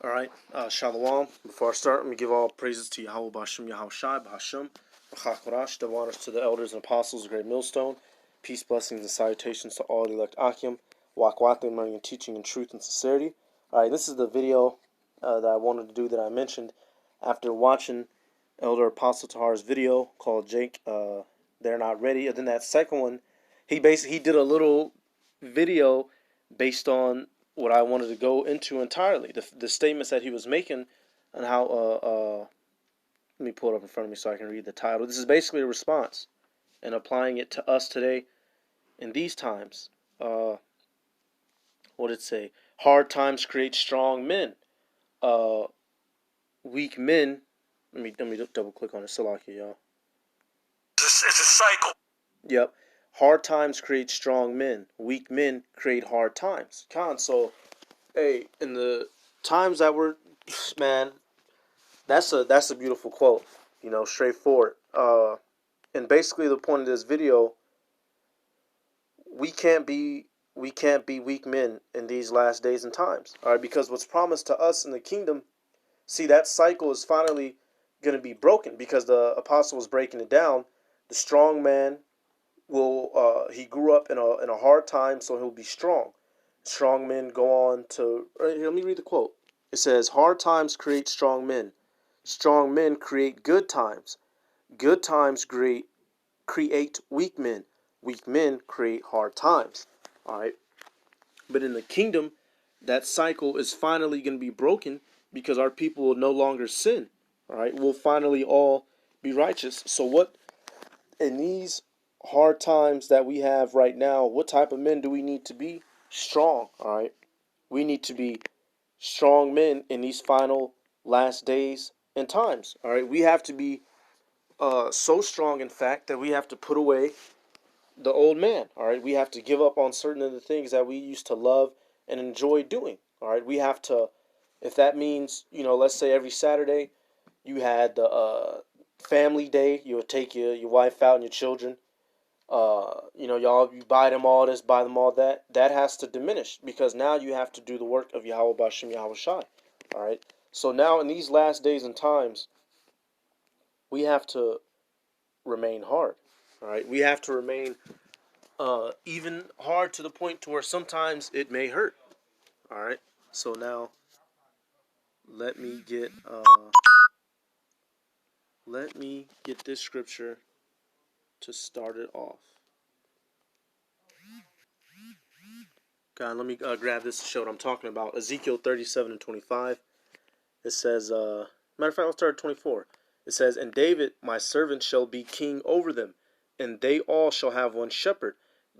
All right, Shalom. Before I start, let me give all praises to Yahweh Bashem, Yahweh Shai, Bahashem, B'chakorash, double honors to the elders and apostles of Great Millstone. Peace, blessings, and salutations to all the elect Akim. Wakwate, learning and teaching in truth and sincerity. All right, this is the video that I wanted to do that I mentioned after watching Elder Apostle Tahar's video called Jake, They're Not Ready. And then that second one, he did a little video based on what I wanted to go into entirely, the statements that he was making, and how let me pull it up in front of me so I can read the title. This is basically a response and applying it to us today in these times. What did it say? Hard times create strong men. Weak men. Let me double click on it. Salaki, y'all. It's a cycle. Yep. Hard times create strong men. Weak men create hard times. So, hey, in the times that we're, man, that's a beautiful quote. Straightforward. And basically the point of this video, we can't be weak men in these last days and times. All right, because what's promised to us in the kingdom, see, that cycle is finally going to be broken because the apostle was breaking it down. The strong man he grew up in a hard time, so he'll be strong. Strong men go on to, here, let me read the quote. It says, hard times create strong men. Strong men create good times. Good times create weak men. Weak men create hard times. All right. But in the kingdom, that cycle is finally going to be broken because our people will no longer sin. All right. We'll finally all be righteous. So what, in these hard times that we have right now, what type of men do we need to be? Strong. All right. We need to be strong men in these final last days and times. All right. We have to be so strong, in fact, that we have to put away the old man. All right. We have to give up on certain of the things that we used to love and enjoy doing. All right. We have to, if that means, let's say every Saturday you had the family day, you would take your wife out and your children. You buy them all this, buy them all that. That has to diminish because now you have to do the work of Yahweh Bashem, Yahweh Shai. All right. So now in these last days and times, we have to remain hard. All right. We have to remain even hard to the point to where sometimes it may hurt. All right. So now let me get this scripture to start it off. God, let me grab this to show what I'm talking about. Ezekiel 37 and 25. It says, matter of fact, I'll start at 24. It says, and David, my servant, shall be king over them, and they all shall have one shepherd.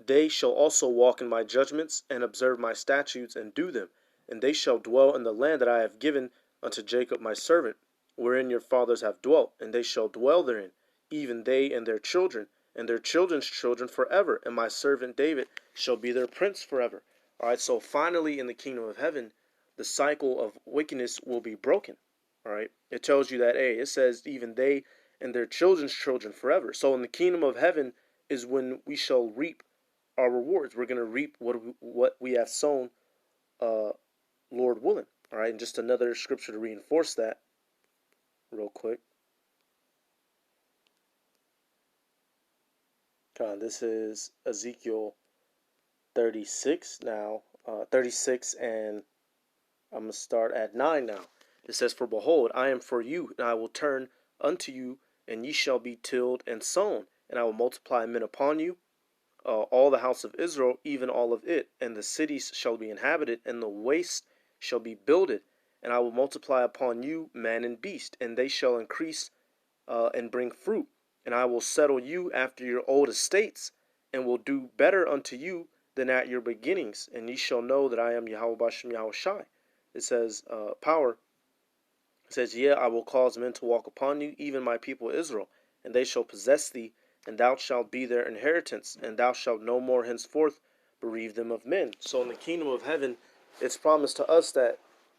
They shall also walk in my judgments, and observe my statutes, and do them. And they shall dwell in the land that I have given unto Jacob my servant, wherein your fathers have dwelt, and they shall dwell therein, even they and their children, and their children's children forever. And my servant David shall be their prince forever. All right, so finally in the kingdom of heaven, the cycle of wickedness will be broken. All right. It tells you that, it says even they and their children's children forever. So in the kingdom of heaven is when we shall reap our rewards. We're going to reap what we have sown, Lord willing. All right. And just another scripture to reinforce that real quick. This is Ezekiel 36 now. 36, and I'm going to start at 9 now. It says, for behold, I am for you, and I will turn unto you, and ye shall be tilled and sown, and I will multiply men upon you, all the house of Israel, even all of it, and the cities shall be inhabited, and the waste shall be builded, and I will multiply upon you man and beast, and they shall increase and bring fruit, and I will settle you after your old estates, and will do better unto you than at your beginnings, and ye shall know that I am Yahweh Bashem Yahweh Shai. It says, power. It says, yeah, I will cause men to walk upon you, even my people Israel, and they shall possess thee, and thou shalt be their inheritance, and thou shalt no more henceforth bereave them of men. So in the kingdom of heaven, it's promised to us that,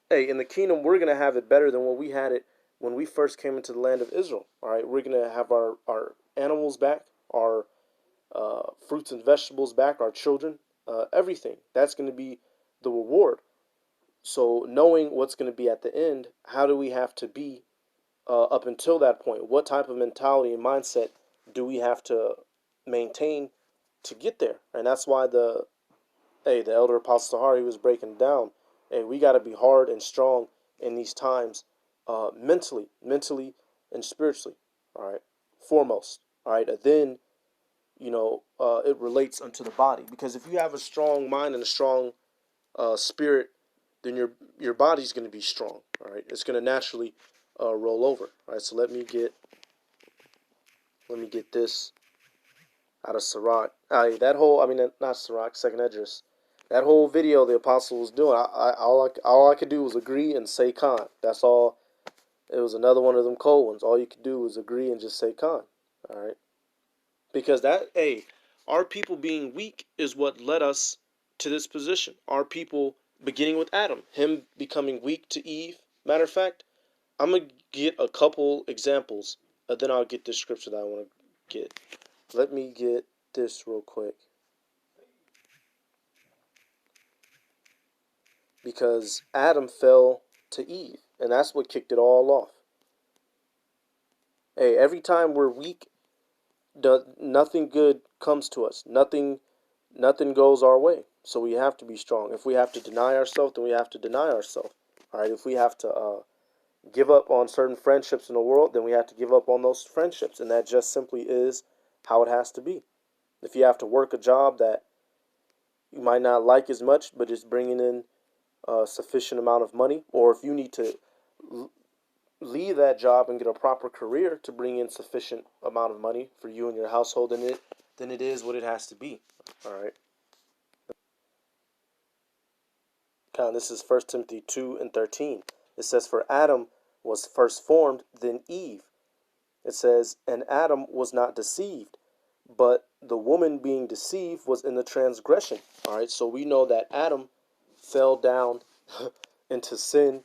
hey, in the kingdom, we're going to have it better than what we had it when we first came into the land of Israel. All right, we're going to have our animals back, our fruits and vegetables back, our children, everything. That's going to be the reward. So knowing what's going to be at the end, how do we have to be up until that point? What type of mentality and mindset do we have to maintain to get there? And that's why the elder apostle Tahar, he was breaking down. Hey, we got to be hard and strong in these times, mentally and spiritually. All right, foremost. All right, and then it relates unto the body, because if you have a strong mind and a strong spirit, then your body's going to be strong. All right, it's going to naturally roll over. All right, so let me get this out of Sirach. That whole, I mean, not Sirach, Second Esdras. That whole video the apostle was doing, all I could do was agree and say Cant. That's all. It was another one of them cold ones. All you could do was agree and just say Cant. All right, because our people being weak is what led us to this position. Our people, beginning with Adam, him becoming weak to Eve. Matter of fact, I'm gonna get a couple examples, then I'll get this scripture that I want to get. Let me get this real quick, because Adam fell to Eve, and that's what kicked it all off. Hey, every time we're weak, nothing good comes to us. Nothing goes our way. So we have to be strong. If we have to deny ourselves, then we have to deny ourselves. All right. If we have to give up on certain friendships in the world, then we have to give up on those friendships, and that just simply is how it has to be. If you have to work a job that you might not like as much, but it's bringing in a sufficient amount of money, or if you need to leave that job and get a proper career to bring in sufficient amount of money for you and your household, then it is what it has to be. All right. This is 1 Timothy 2:13. It says, "For Adam was first formed, then Eve." It says, "And Adam was not deceived, but the woman being deceived was in the transgression." All right, so we know that Adam fell down into sin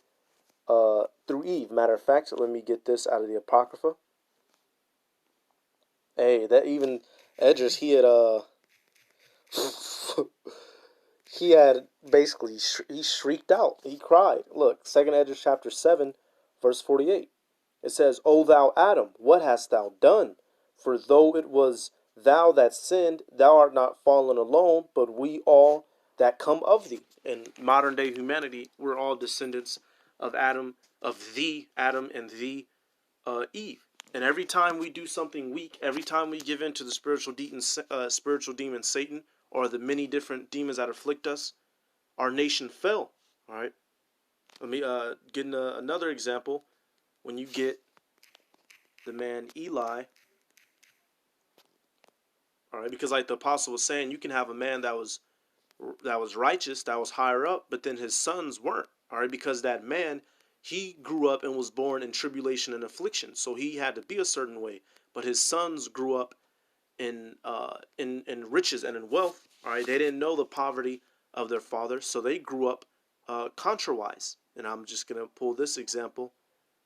through Eve. Matter of fact, let me get this out of the Apocrypha. Hey, that even Edris, he had basically he shrieked out. He cried. Look, 2 Esdras chapter 7, verse 48. It says, "O thou Adam, what hast thou done? For though it was thou that sinned, thou art not fallen alone, but we all that come of thee." In modern day humanity, we're all descendants of Adam, and the Eve. And every time we do something weak, every time we give in to the spiritual demon Satan, or the many different demons that afflict us, our nation fell. All right. Let me get another example. When you get the man Eli, all right, because like the apostle was saying, you can have a man that was righteous, that was higher up, but then his sons weren't. All right, because that man, he grew up and was born in tribulation and affliction, so he had to be a certain way. But his sons grew up in riches and in wealth. All right, they didn't know the poverty of their father, so they grew up contrawise. And I'm just gonna pull this example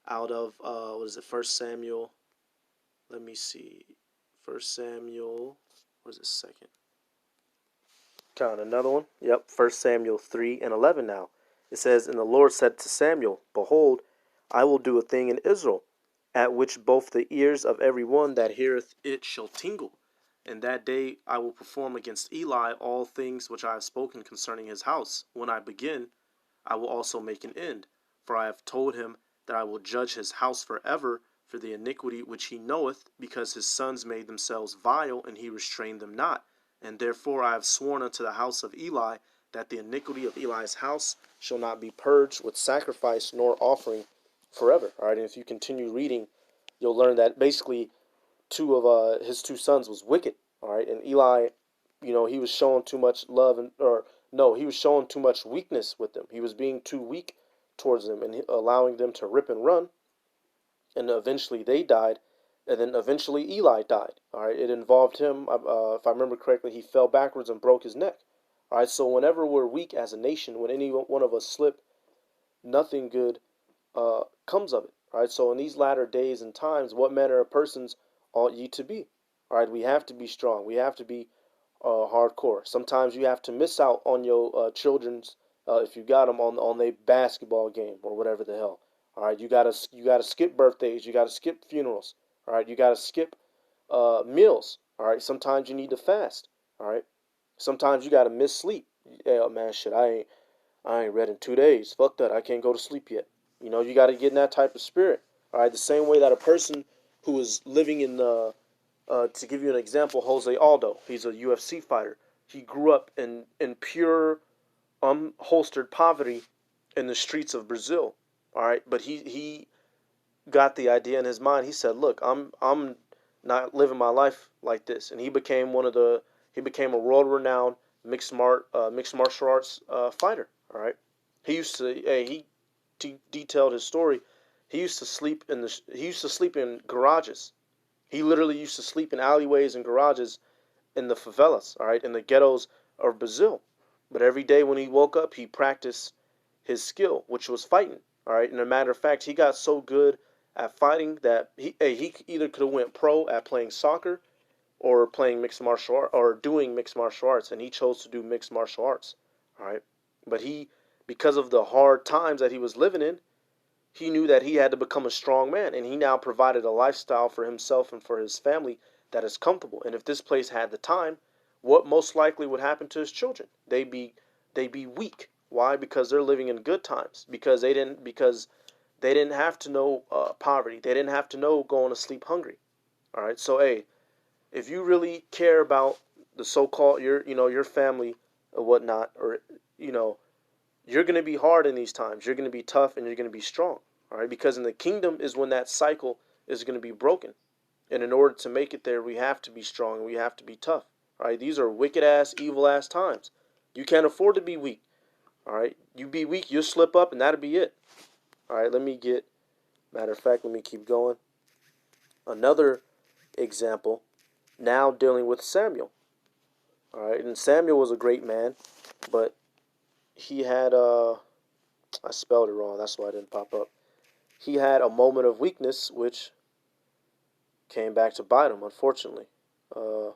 out of what is it? First Samuel. Let me see. First Samuel. What is it? Second. Count another one. Yep. First Samuel 3:11. Now it says, "And the Lord said to Samuel, Behold, I will do a thing in Israel, at which both the ears of every one that heareth it shall tingle. And that day I will perform against Eli all things which I have spoken concerning his house. When I begin, I will also make an end. For I have told him that I will judge his house forever for the iniquity which he knoweth, because his sons made themselves vile, and he restrained them not. And therefore I have sworn unto the house of Eli that the iniquity of Eli's house shall not be purged with sacrifice nor offering forever." All right, and if you continue reading, you'll learn that basically two of his two sons was wicked. All right, and Eli, he was showing too much love, or no, he was showing too much weakness with them. He was being too weak towards them and allowing them to rip and run. And eventually they died, and then eventually Eli died. All right, it involved him. If I remember correctly, he fell backwards and broke his neck. All right, so whenever we're weak as a nation, when any one of us slip, nothing good comes of it. All right, so in these latter days and times, what manner of persons ought ye to be? All right, we have to be strong. We have to be hardcore. Sometimes you have to miss out on your children's if you got them on a basketball game or whatever the hell. All right, you gotta skip birthdays, you gotta skip funerals. All right, you gotta skip meals. All right, sometimes you need to fast. All right, sometimes you gotta miss sleep. Yeah, man, shit, I ain't read in 2 days. Fuck that, I can't go to sleep yet. You gotta get in that type of spirit. All right, the same way that a person who is living in the to give you an example, Jose Aldo, he's a UFC fighter. He grew up in pure unholstered poverty in the streets of Brazil. All right, but he got the idea in his mind. He said, "Look, I'm not living my life like this," and he became a world renowned mixed martial arts fighter. All right, he used to he detailed his story. He used to sleep in garages. He literally used to sleep in alleyways and garages in the favelas, all right, in the ghettos of Brazil. But every day when he woke up, he practiced his skill, which was fighting, all right. And a matter of fact, he got so good at fighting that he either could have went pro at playing soccer or playing mixed martial art or doing mixed martial arts, and he chose to do mixed martial arts, all right. But because of the hard times that he was living in, he knew that he had to become a strong man, and he now provided a lifestyle for himself and for his family that is comfortable. And if this place had the time, what most likely would happen to his children? They'd be weak. Why? Because they're living in good times. Because they didn't have to know poverty. They didn't have to know going to sleep hungry. All right. So hey, if you really care about the so-called your family or whatnot, or you know you're going to be hard in these times. You're going to be tough and you're going to be strong. All right, because in the kingdom is when that cycle is going to be broken. And in order to make it there, we have to be strong and we have to be tough. All right, these are wicked ass, evil ass times. You can't afford to be weak. All right, you be weak, you'll slip up, and that'll be it. All right, matter of fact, let me keep going. Another example, now dealing with Samuel. All right, and Samuel was a great man, but he had I spelled it wrong. That's why it didn't pop up. He had a moment of weakness, which came back to bite him, unfortunately. Uh,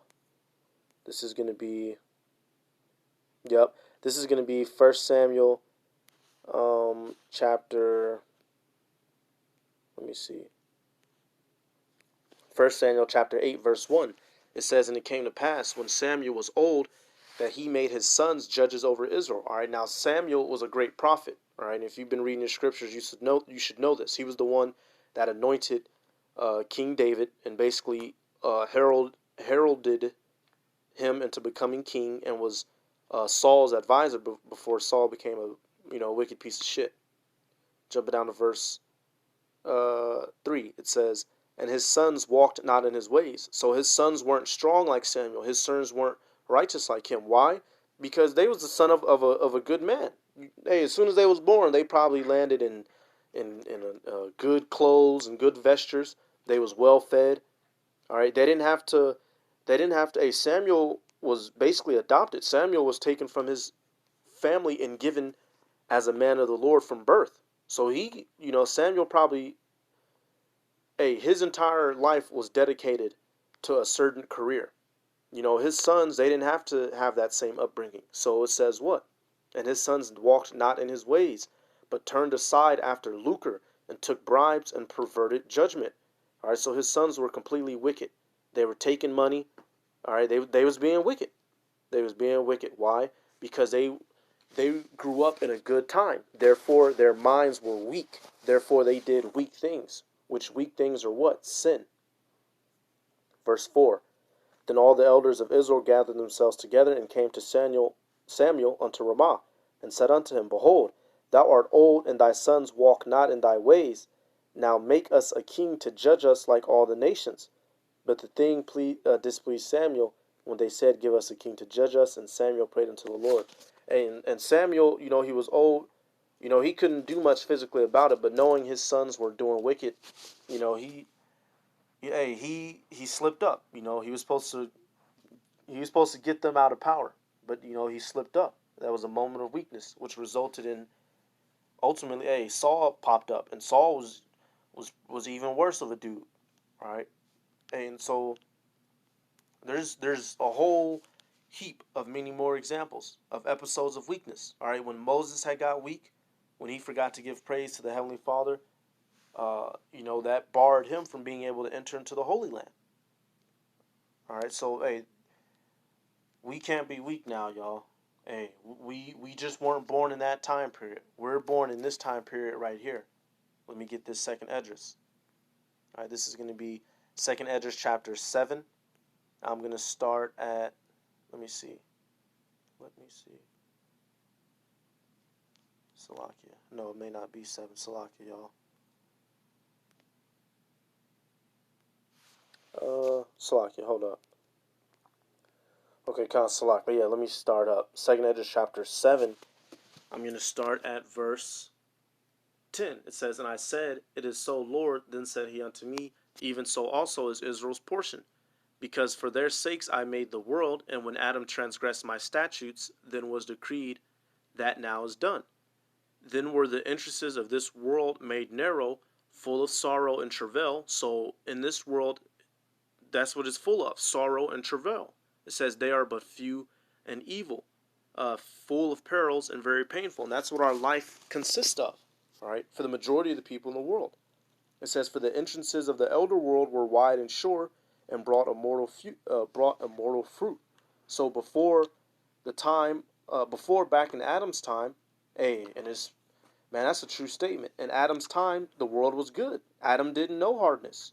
this is going to be, yep, this is going to be First Samuel, chapter. Let me see. First Samuel chapter 8, verse 1. It says, "And it came to pass when Samuel was old that he made his sons judges over Israel." All right, now Samuel was a great prophet. All right, and if you've been reading the scriptures, you should know this. He was the one that anointed King David and basically heralded him into becoming king, and was Saul's advisor before Saul became a wicked piece of shit. Jumping down to verse 3, it says, "And his sons walked not in his ways." So his sons weren't strong like Samuel. His sons weren't righteous like him. Why? Because they was the son of a good man. Hey, as soon as they was born, they probably landed in good clothes and good vestures. They was well fed. All right, they didn't have to. They didn't have to. Hey, Samuel was basically adopted. Samuel was taken from his family and given as a man of the Lord from birth. So Samuel probably, hey, his entire life was dedicated to a certain career. His sons, they didn't have to have that same upbringing. So it says what? "And his sons walked not in his ways, but turned aside after lucre, and took bribes, and perverted judgment." All right, so his sons were completely wicked. They were taking money. All right, they was being wicked. They was being wicked. Why? Because they grew up in a good time. Therefore, their minds were weak. Therefore, they did weak things. Which weak things are what? Sin. Verse 4. "Then all the elders of Israel gathered themselves together, and came to Samuel unto Ramah, and said unto him, Behold, thou art old, and thy sons walk not in thy ways. Now make us a king to judge us like all the nations. But the thing displeased Samuel, when they said, Give us a king to judge us. And Samuel prayed unto the Lord." And Samuel, he was old. He couldn't do much physically about it, but knowing his sons were doing wicked, he he slipped up. He was supposed to get them out of power, but he slipped up. That was a moment of weakness, which resulted in ultimately, Saul popped up, and Saul was even worse of a dude. All right, and so there's a whole heap of many more examples of episodes of weakness. All right, when Moses had got weak, when he forgot to give praise to the Heavenly Father, that barred him from being able to enter into the Holy Land. All right, so hey, we can't be weak now, y'all. Hey, we just weren't born in that time period. We're born in this time period right here. Let me get this second Esdras. All right, this is going to be second Esdras chapter 7. I'm going to start at, let me see. Salakia. No, it may not be 7. Salakia, y'all. Salakia, hold up. Okay, Khan Salak. But yeah, let me start up. Second Esdras chapter 7. I'm going to start at verse 10. It says, "And I said, It is so, Lord. Then said he unto me, Even so also is Israel's portion. Because for their sakes I made the world, and when Adam transgressed my statutes, then was decreed that now is done. Then were the entrances of this world made narrow, full of sorrow and travail." So in this world, that's what it's full of, sorrow and travail. It says they are but few and evil, full of perils and very painful. And that's what our life consists of, all right, for the majority of the people in the world. It says, "For the entrances of the elder world were wide and sure, and brought immortal fruit." So before the time, before back in Adam's time, and it's, man, that's a true statement. In Adam's time, the world was good. Adam didn't know hardness.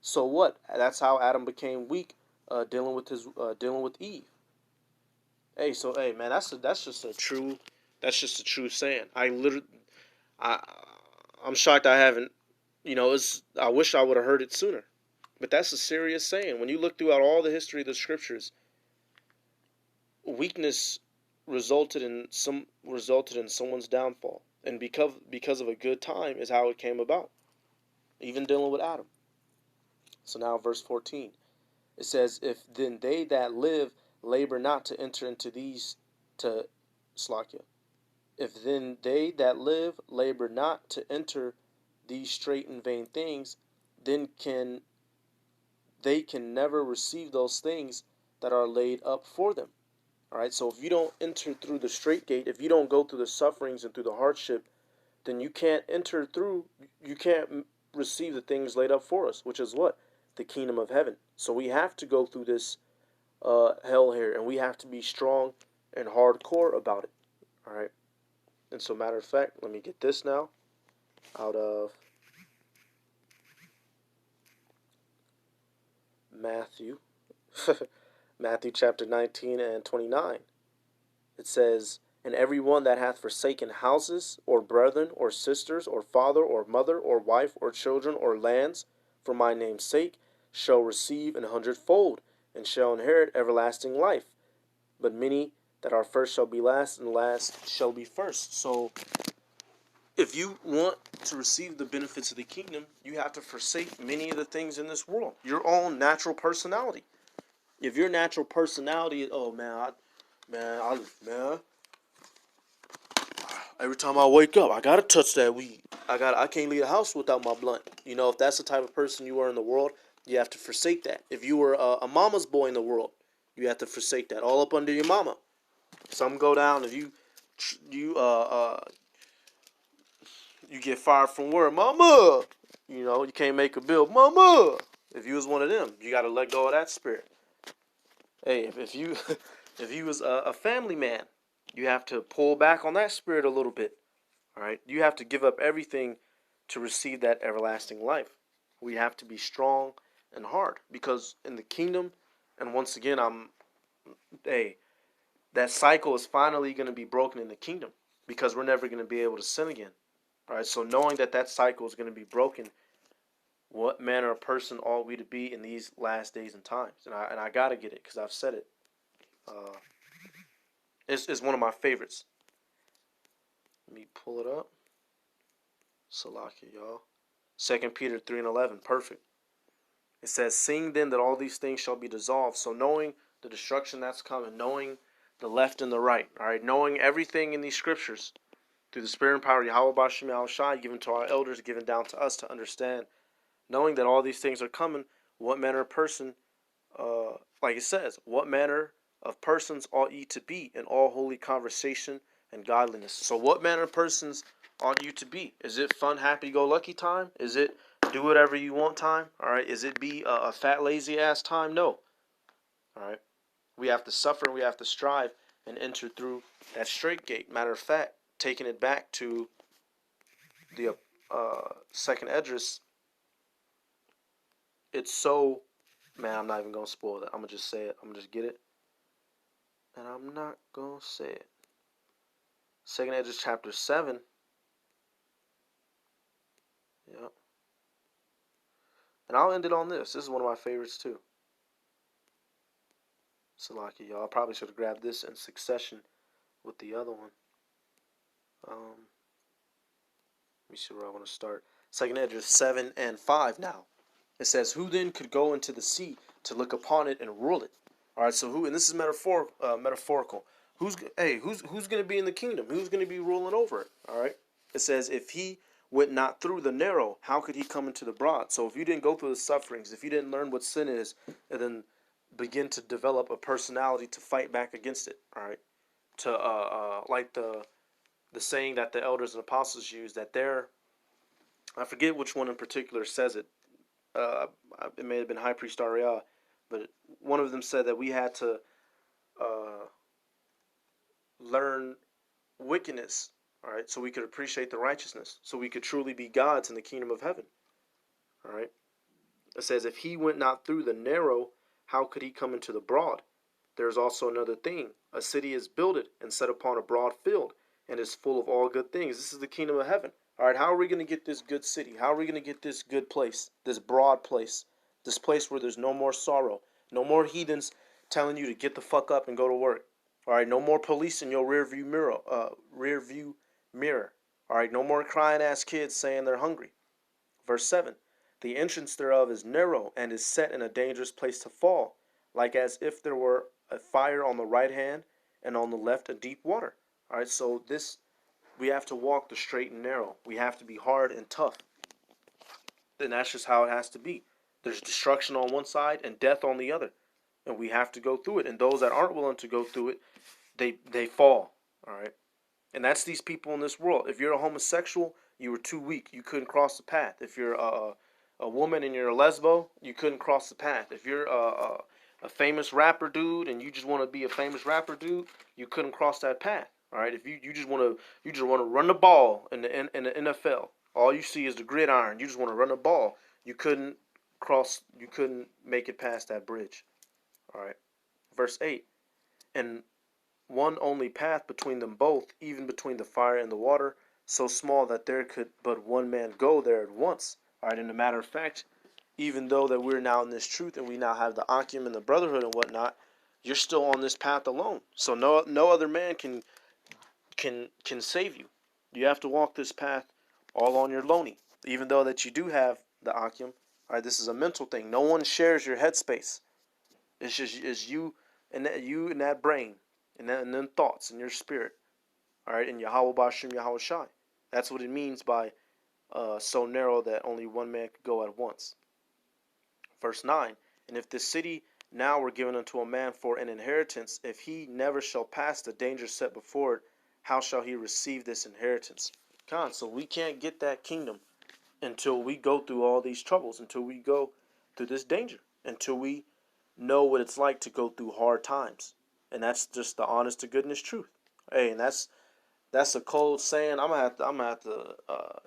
So what? That's how Adam became weak, dealing with Eve. So man, that's just a true saying. I I'm shocked I haven't. I wish I would have heard it sooner. But that's a serious saying. When you look throughout all the history of the scriptures, weakness resulted in someone's downfall, and because of a good time is how it came about. Even dealing with Adam. So now verse 14. It says, "If then they that live labor not to enter into these to Slakia. If then they that live labor not to enter these straight and vain things, then they can never receive those things that are laid up for them." All right, so if you don't enter through the straight gate, if you don't go through the sufferings and through the hardship, then you can't receive the things laid up for us, which is what? The kingdom of heaven. So we have to go through this hell here, and we have to be strong and hardcore about it. All right. And so, matter of fact, let me get this now out of Matthew. Matthew chapter 19 and 29. It says, "And every one that hath forsaken houses, or brethren, or sisters, or father, or mother, or wife, or children, or lands, for my name's sake, shall receive 100-fold, and shall inherit everlasting life. But many that are first shall be last, and last shall be first." So, if you want to receive the benefits of the kingdom, you have to forsake many of the things in this world. Your own natural personality. If your natural personality, oh man, every time I wake up, I gotta touch that weed. I can't leave the house without my blunt. If that's the type of person you are in the world, you have to forsake that. If you were a mama's boy in the world, you have to forsake that. All up under your mama. Some go down. If you get fired from work, mama. You can't make a bill, mama. If you was one of them, you gotta let go of that spirit. Hey, if you if you was a family man, you have to pull back on that spirit a little bit. All right, you have to give up everything to receive that everlasting life. We have to be strong and hard, because in the kingdom, and once again, that cycle is finally going to be broken in the kingdom, because we're never going to be able to sin again. All right, so knowing that cycle is going to be broken, what manner of person ought we to be in these last days and times? And I gotta get it because I've said it. It's one of my favorites. Let me pull it up. Salakia, y'all. 2 Peter 3 and 11. Perfect. It says, "Seeing then that all these things shall be dissolved." So knowing the destruction that's coming, knowing the left and the right, all right, knowing everything in these scriptures through the spirit and power of Yahweh Bashim Yahushai, given to our elders, given down to us to understand, knowing that all these things are coming, what manner of person, like it says, what manner of persons ought ye to be in all holy conversation and godliness. So what manner of persons ought you to be? Is it fun, happy-go-lucky time? Is it do whatever you want time? All right. Is it be a fat, lazy-ass time? No. All right. We have to suffer. We have to strive and enter through that straight gate. Matter of fact, taking it back to the second Esdras, it's so, man, I'm not even going to spoil it. I'm going to just say it. I'm going to just get it. And I'm not going to say it. Second Esdras chapter 7. Yep. And I'll end it on this. This is one of my favorites too. Salaki, y'all. I probably should have grabbed this in succession with the other one. Let me see where I want to start. Second Esdras 7 and 5 now. It says, who then could go into the sea to look upon it and rule it? All right, so who, and this is metaphorical. Who's going to be in the kingdom? Who's going to be ruling over it? All right. It says, if he went not through the narrow, how could he come into the broad? So if you didn't go through the sufferings, if you didn't learn what sin is, and then begin to develop a personality to fight back against it, all right, to like the saying that the elders and apostles use, that they're, I forget which one in particular says it. It may have been High Priest Ariah, but one of them said that we had to learn wickedness, all right, so we could appreciate the righteousness, so we could truly be gods in the kingdom of heaven, all right. It says, if he went not through the narrow, how could he come into the broad? There is also another thing. A city is builded and set upon a broad field, and is full of all good things. This is the kingdom of heaven. All right, how are we going to get this good city? How are we going to get this good place, this broad place, this place where there's no more sorrow, no more heathens telling you to get the fuck up and go to work? All right, no more police in your rear view mirror. All right, no more crying ass kids saying they're hungry. Verse 7. The entrance thereof is narrow, and is set in a dangerous place to fall, like as if there were a fire on the right hand, and on the left a deep water. All right, so this, we have to walk the straight and narrow. We have to be hard and tough. And that's just how it has to be. There's destruction on one side and death on the other. And we have to go through it. And those that aren't willing to go through it, they fall. All right. And that's these people in this world. If you're a homosexual, you were too weak. You couldn't cross the path. If you're a woman and you're a lesbo, you couldn't cross the path. If you're a famous rapper dude and you just want to be a famous rapper dude, you couldn't cross that path. All right. If you just want to run the ball in the NFL, all you see is the gridiron. You just want to run the ball. You couldn't cross. You couldn't make it past that bridge. All right. Verse 8. And one only path between them both, even between the fire and the water, so small that there could but one man go there at once. All right, and a matter of fact, even though that we're now in this truth and we now have the Akim and the Brotherhood and whatnot, you're still on this path alone. So no other man can save you. You have to walk this path all on your loney. Even though that you do have the Akim, all right, this is a mental thing. No one shares your headspace. It's you and that brain and then thoughts in your spirit. All right, and Yahweh Bashim Yahweh Shai. That's what it means by so narrow that only one man could go at once. Verse 9. And if this city now were given unto a man for an inheritance, if he never shall pass the danger set before it, how shall he receive this inheritance? So we can't get that kingdom until we go through all these troubles, until we go through this danger, until we know what it's like to go through hard times. And that's just the honest to goodness truth. Hey, and that's a cold saying. I'm gonna have to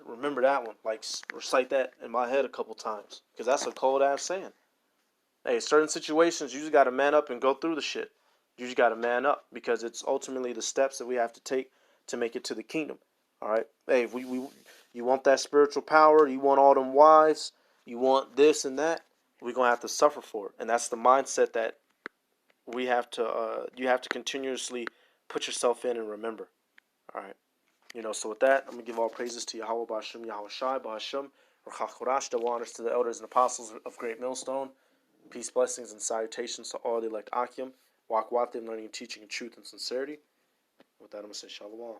remember that one. Like recite that in my head a couple times, because that's a cold ass saying. Hey, certain situations you just gotta man up and go through the shit. You just gotta man up, because it's ultimately the steps that we have to take to make it to the kingdom. All right. Hey, if you want that spiritual power, you want all them wives, you want this and that, we're gonna have to suffer for it, and that's the mindset that we have to. You have to continuously put yourself in and remember. All right. So with that, I'm going to give all praises to Yahweh Ba'Shem, Yahweh Shai, Ba'Shem, Rachach double honors to the elders and apostles of Great Millstone. Peace, blessings, and salutations to all the elect Akim. Walk with them, learning, teaching, in truth and sincerity. With that, I'm going to say Shalom.